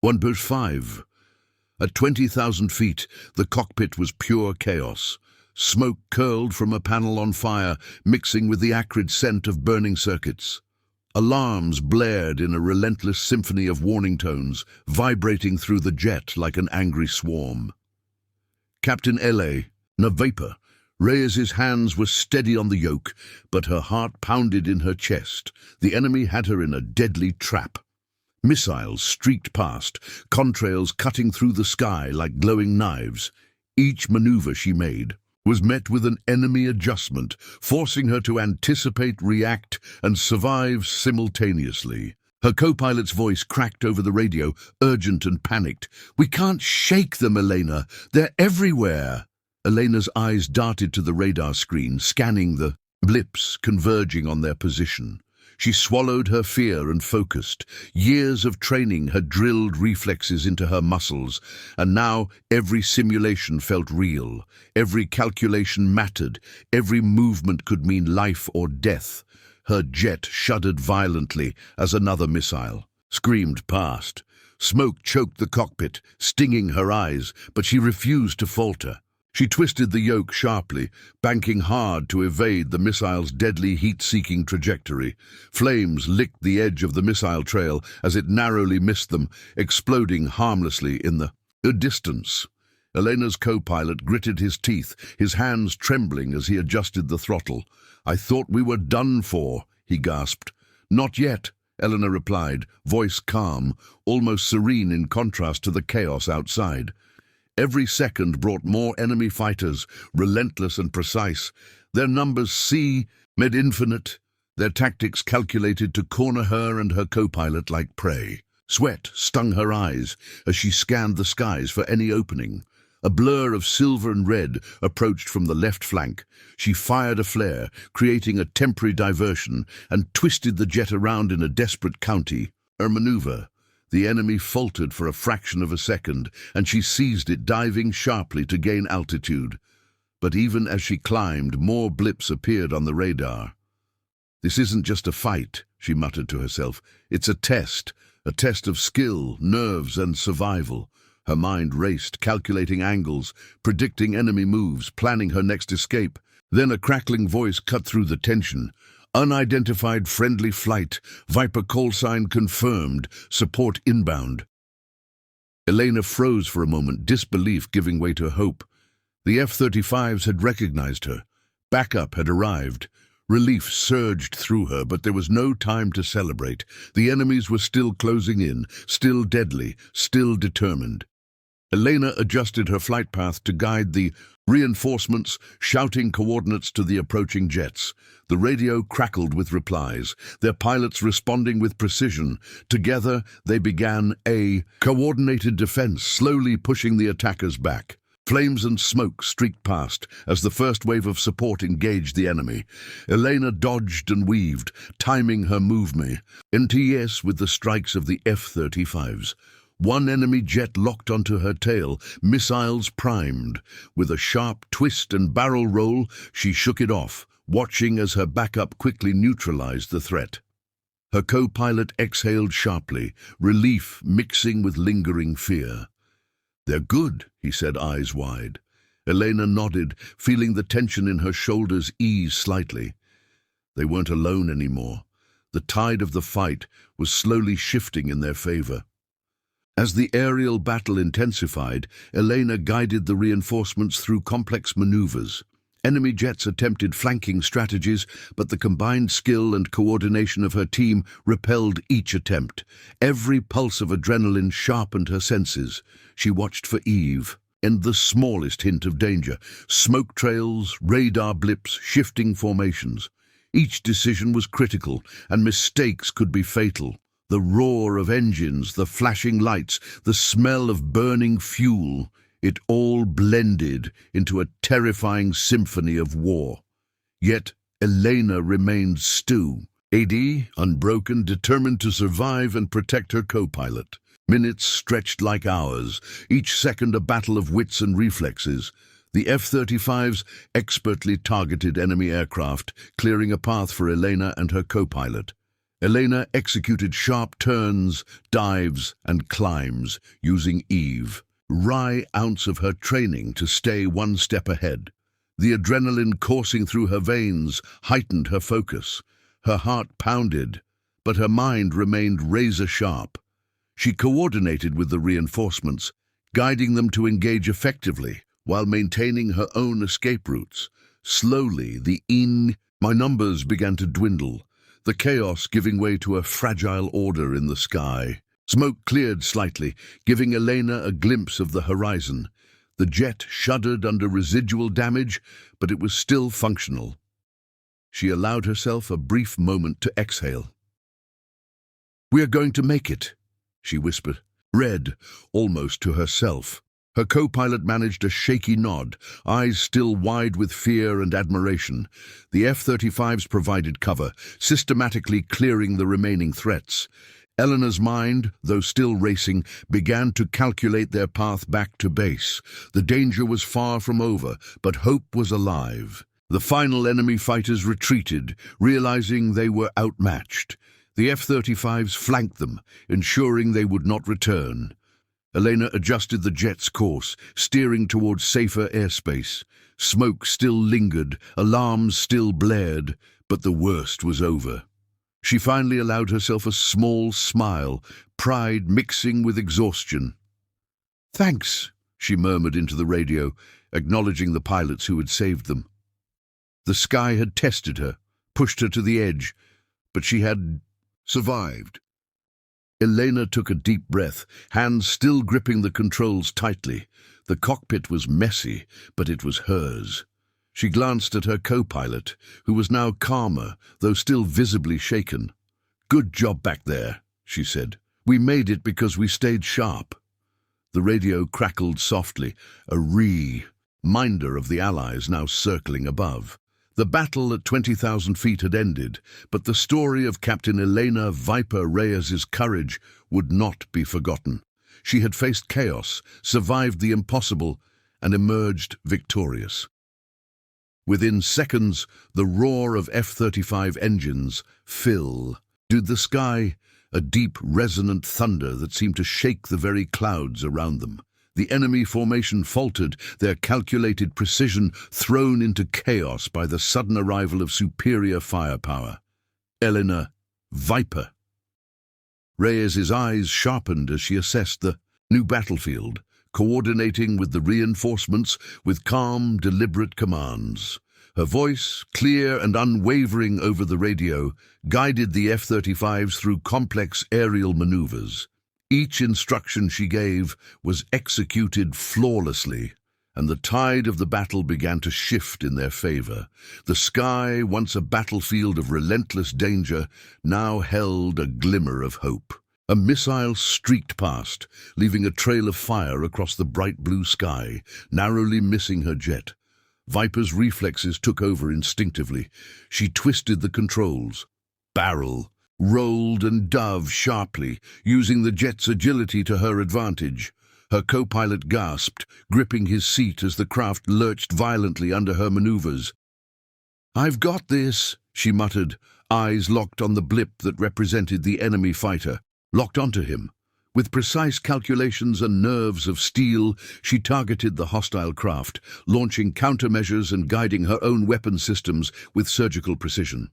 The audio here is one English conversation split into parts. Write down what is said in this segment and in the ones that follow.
1.5. At 20,000 feet, the cockpit was pure chaos. Smoke curled from a panel on fire, mixing with the acrid scent of burning circuits. Alarms blared in a relentless symphony of warning tones, vibrating through the jet like an angry swarm. Captain Elena, vapor. Reyes's hands were steady on the yoke, but her heart pounded in her chest. The enemy had her in a deadly trap. Missiles streaked past, contrails cutting through the sky like glowing knives. Each maneuver she made was met with an enemy adjustment, forcing her to anticipate, react, and survive simultaneously. Her co-pilot's voice cracked over the radio, urgent and panicked. "We can't shake them, Elena. They're everywhere." Elena's eyes darted to the radar screen, scanning the blips converging on their position. She swallowed her fear and focused. Years of training had drilled reflexes into her muscles, and now every simulation felt real. Every calculation mattered. Every movement could mean life or death. Her jet shuddered violently as another missile screamed past. Smoke choked the cockpit, stinging her eyes, but she refused to falter. She twisted the yoke sharply, banking hard to evade the missile's deadly heat-seeking trajectory. Flames licked the edge of the missile trail as it narrowly missed them, exploding harmlessly in the distance. Elena's co-pilot gritted his teeth, his hands trembling as he adjusted the throttle. "I thought we were done for," he gasped. "Not yet," Elena replied, voice calm, almost serene in contrast to the chaos outside. Every second brought more enemy fighters, relentless and precise, their numbers made infinite, their tactics calculated to corner her and her co-pilot like prey. Sweat stung her eyes as she scanned the skies for any opening. A blur of silver and red approached from the left flank. She fired a flare, creating a temporary diversion, and twisted the jet around in a desperate counter-maneuver. The enemy faltered for a fraction of a second, and she seized it, diving sharply to gain altitude. But even as she climbed, more blips appeared on the radar. "This isn't just a fight," she muttered to herself. "It's a test of skill, nerves, and survival." Her mind raced, calculating angles, predicting enemy moves, planning her next escape. Then a crackling voice cut through the tension. "Unidentified friendly flight. Viper call sign confirmed. Support inbound." Elena froze for a moment, disbelief giving way to hope. The F-35s had recognized her. Backup had arrived. Relief surged through her, but there was no time to celebrate. The enemies were still closing in, still deadly, still determined. Elena adjusted her flight path to guide the reinforcements, shouting coordinates to the approaching jets. The radio crackled with replies, their pilots responding with precision. Together, they began a coordinated defense, slowly pushing the attackers back. Flames and smoke streaked past as the first wave of support engaged the enemy. Elena dodged and weaved, timing her movement. NTS with the strikes of the F-35s. One enemy jet locked onto her tail, missiles primed. With a sharp twist and barrel roll, she shook it off, watching as her backup quickly neutralized the threat. Her co-pilot exhaled sharply, relief mixing with lingering fear. "They're good," he said, eyes wide. Elena nodded, feeling the tension in her shoulders ease slightly. They weren't alone anymore. The tide of the fight was slowly shifting in their favor. As the aerial battle intensified, Elena guided the reinforcements through complex maneuvers. Enemy jets attempted flanking strategies, but the combined skill and coordination of her team repelled each attempt. Every pulse of adrenaline sharpened her senses. She watched for Eve and the smallest hint of danger. Smoke trails, radar blips, shifting formations. Each decision was critical, and mistakes could be fatal. The roar of engines, the flashing lights, the smell of burning fuel, it all blended into a terrifying symphony of war. Yet Elena remained steady, unbroken, determined to survive and protect her co-pilot. Minutes stretched like hours, each second a battle of wits and reflexes. The F-35s expertly targeted enemy aircraft, clearing a path for Elena and her co-pilot. Elena executed sharp turns, dives, and climbs, using every ounce of her training to stay one step ahead. The adrenaline coursing through her veins heightened her focus. Her heart pounded, but her mind remained razor-sharp. She coordinated with the reinforcements, guiding them to engage effectively while maintaining her own escape routes. Slowly, my numbers began to dwindle, the chaos giving way to a fragile order in the sky. Smoke cleared slightly, giving Elena a glimpse of the horizon. The jet shuddered under residual damage, but it was still functional. She allowed herself a brief moment to exhale. "We are going to make it," she whispered, read almost to herself. Her co-pilot managed a shaky nod, eyes still wide with fear and admiration. The F-35s provided cover, systematically clearing the remaining threats. Elena's mind, though still racing, began to calculate their path back to base. The danger was far from over, but hope was alive. The final enemy fighters retreated, realizing they were outmatched. The F-35s flanked them, ensuring they would not return. Elena adjusted the jet's course, steering towards safer airspace. Smoke still lingered, alarms still blared, but the worst was over. She finally allowed herself a small smile, pride mixing with exhaustion. "Thanks," she murmured into the radio, acknowledging the pilots who had saved them. The sky had tested her, pushed her to the edge, but she had survived. Elena took a deep breath, hands still gripping the controls tightly. The cockpit was messy, but it was hers. She glanced at her co-pilot, who was now calmer, though still visibly shaken. "Good job back there," she said. "We made it because we stayed sharp." The radio crackled softly, a reminder of the Allies now circling above. The battle at 20,000 feet had ended, but the story of Captain Elena "Viper" Reyes' courage would not be forgotten. She had faced chaos, survived the impossible, and emerged victorious. Within seconds, the roar of F-35 engines filled the sky, a deep, resonant thunder that seemed to shake the very clouds around them. The enemy formation faltered, their calculated precision thrown into chaos by the sudden arrival of superior firepower. Elena, Viper. Reyes' eyes sharpened as she assessed the new battlefield, coordinating with the reinforcements with calm, deliberate commands. Her voice, clear and unwavering over the radio, guided the F-35s through complex aerial maneuvers. Each instruction she gave was executed flawlessly, and the tide of the battle began to shift in their favor. The sky, once a battlefield of relentless danger, now held a glimmer of hope. A missile streaked past, leaving a trail of fire across the bright blue sky, narrowly missing her jet. Viper's reflexes took over instinctively. She twisted the controls. Barrel, rolled and dove sharply, using the jet's agility to her advantage. Her co-pilot gasped, gripping his seat as the craft lurched violently under her maneuvers. "I've got this," she muttered, eyes locked on the blip that represented the enemy fighter, locked onto him. With precise calculations and nerves of steel, she targeted the hostile craft, launching countermeasures and guiding her own weapon systems with surgical precision.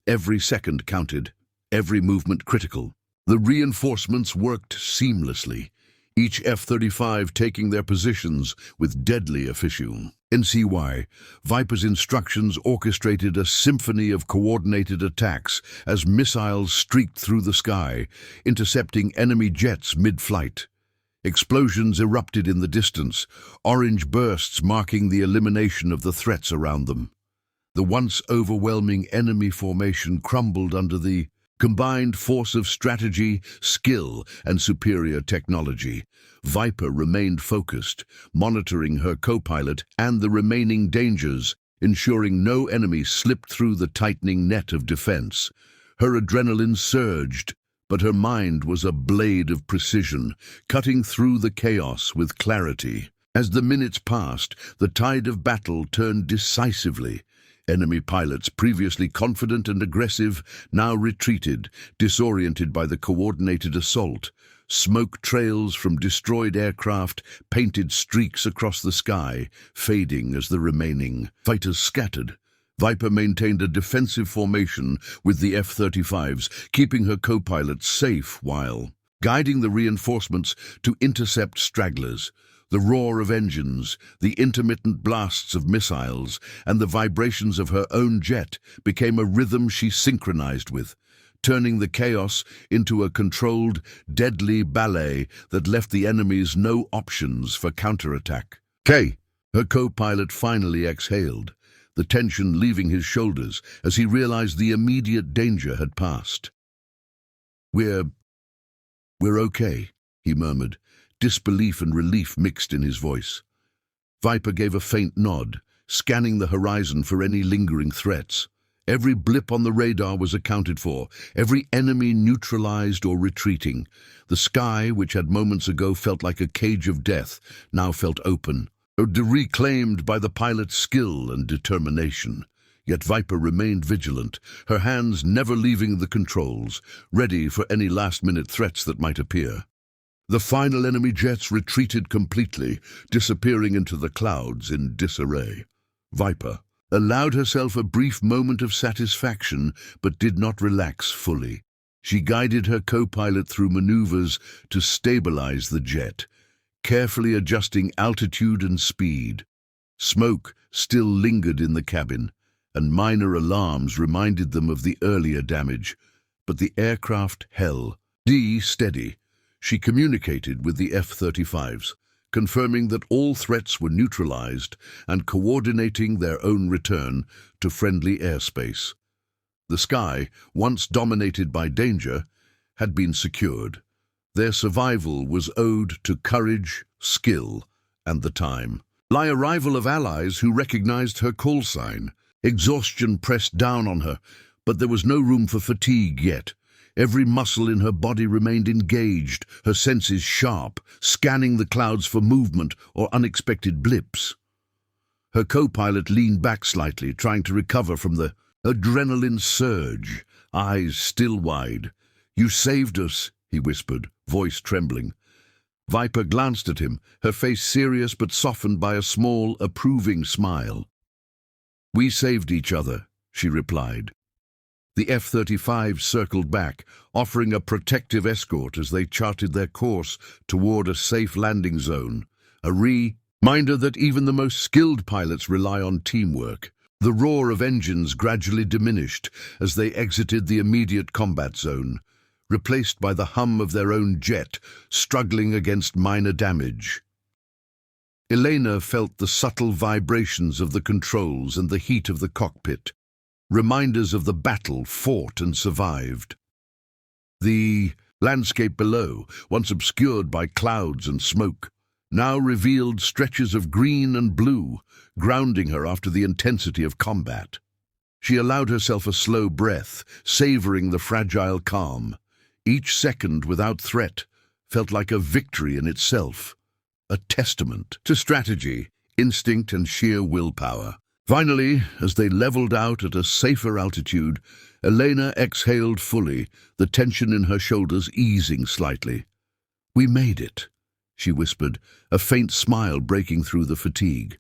Every second counted, every movement critical. The reinforcements worked seamlessly, each F-35 taking their positions with deadly efficiency. NCY, Viper's instructions orchestrated a symphony of coordinated attacks as missiles streaked through the sky, intercepting enemy jets mid-flight. Explosions erupted in the distance, orange bursts marking the elimination of the threats around them. The once overwhelming enemy formation crumbled under the combined force of strategy, skill, and superior technology. Viper remained focused, monitoring her co-pilot and the remaining dangers, ensuring no enemy slipped through the tightening net of defense. Her adrenaline surged, but her mind was a blade of precision, cutting through the chaos with clarity. As the minutes passed, the tide of battle turned decisively. Enemy pilots, previously confident and aggressive, now retreated, disoriented by the coordinated assault. Smoke trails from destroyed aircraft painted streaks across the sky, fading as the remaining fighters scattered. Viper maintained a defensive formation with the F-35s, keeping her co-pilots safe while guiding the reinforcements to intercept stragglers. The roar of engines, the intermittent blasts of missiles, and the vibrations of her own jet became a rhythm she synchronized with, turning the chaos into a controlled, deadly ballet that left the enemies no options for counterattack. Her co-pilot finally exhaled, the tension leaving his shoulders as he realized the immediate danger had passed. We're okay, he murmured, disbelief and relief mixed in his voice. Viper gave a faint nod, scanning the horizon for any lingering threats. Every blip on the radar was accounted for, every enemy neutralized or retreating. The sky, which had moments ago felt like a cage of death, now felt open, reclaimed by the pilot's skill and determination. Yet Viper remained vigilant, her hands never leaving the controls, ready for any last-minute threats that might appear. The final enemy jets retreated completely, disappearing into the clouds in disarray. Viper allowed herself a brief moment of satisfaction, but did not relax fully. She guided her co-pilot through maneuvers to stabilize the jet, carefully adjusting altitude and speed. Smoke still lingered in the cabin, and minor alarms reminded them of the earlier damage, but the aircraft held steady. She communicated with the F-35s, confirming that all threats were neutralized and coordinating their own return to friendly airspace. The sky, once dominated by danger, had been secured. Their survival was owed to courage, skill, and the time. The arrival of allies who recognized her call sign. Exhaustion pressed down on her, but there was no room for fatigue yet. Every muscle in her body remained engaged, her senses sharp, scanning the clouds for movement or unexpected blips. Her co-pilot leaned back slightly, trying to recover from the adrenaline surge, eyes still wide. "You saved us," he whispered, voice trembling. Viper glanced at him, her face serious but softened by a small, approving smile. "We saved each other," she replied. The F-35s circled back, offering a protective escort as they charted their course toward a safe landing zone, a reminder that even the most skilled pilots rely on teamwork. The roar of engines gradually diminished as they exited the immediate combat zone, replaced by the hum of their own jet, struggling against minor damage. Elena felt the subtle vibrations of the controls and the heat of the cockpit, reminders of the battle fought and survived. The landscape below, once obscured by clouds and smoke, now revealed stretches of green and blue, grounding her after the intensity of combat. She allowed herself a slow breath, savoring the fragile calm. Each second without threat felt like a victory in itself, a testament to strategy, instinct, and sheer willpower. Finally, as they leveled out at a safer altitude, Elena exhaled fully, the tension in her shoulders easing slightly. "We made it," she whispered, a faint smile breaking through the fatigue.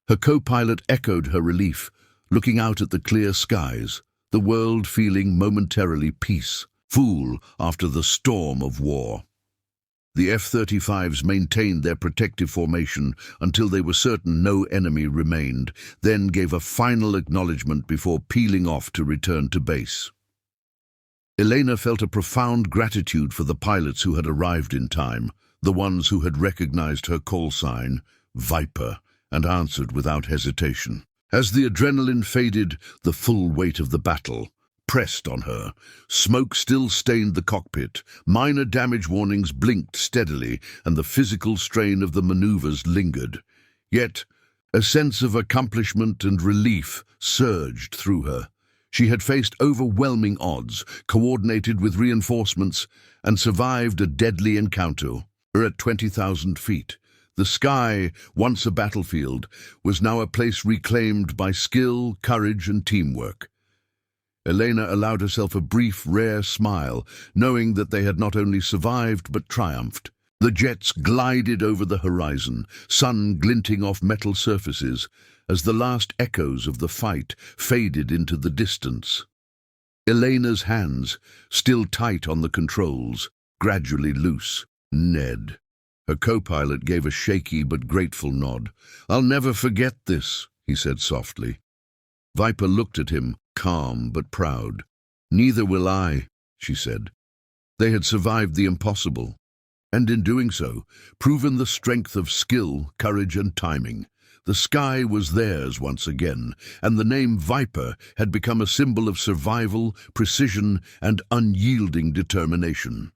Her co-pilot echoed her relief, looking out at the clear skies, the world feeling momentarily peaceful after the storm of war. The F-35s maintained their protective formation until they were certain no enemy remained, then gave a final acknowledgement before peeling off to return to base. Elena felt a profound gratitude for the pilots who had arrived in time, the ones who had recognized her call sign, Viper, and answered without hesitation. As the adrenaline faded, the full weight of the battle pressed on her. Smoke still stained the cockpit, minor damage warnings blinked steadily, and the physical strain of the maneuvers lingered. Yet, a sense of accomplishment and relief surged through her. She had faced overwhelming odds, coordinated with reinforcements, and survived a deadly encounter. At 20,000 feet, The sky, once a battlefield, was now a place reclaimed by skill, courage, and teamwork. Elena allowed herself a brief, rare smile, knowing that they had not only survived but triumphed. The jets glided over the horizon, sun glinting off metal surfaces, as the last echoes of the fight faded into the distance. Elena's hands, still tight on the controls, gradually loose. "Ned." Her co-pilot gave a shaky but grateful nod. "I'll never forget this," he said softly. Viper looked at him, calm but proud. "Neither will I," she said. They had survived the impossible, and in doing so, proven the strength of skill, courage, and timing. The sky was theirs once again, and the name Viper had become a symbol of survival, precision, and unyielding determination.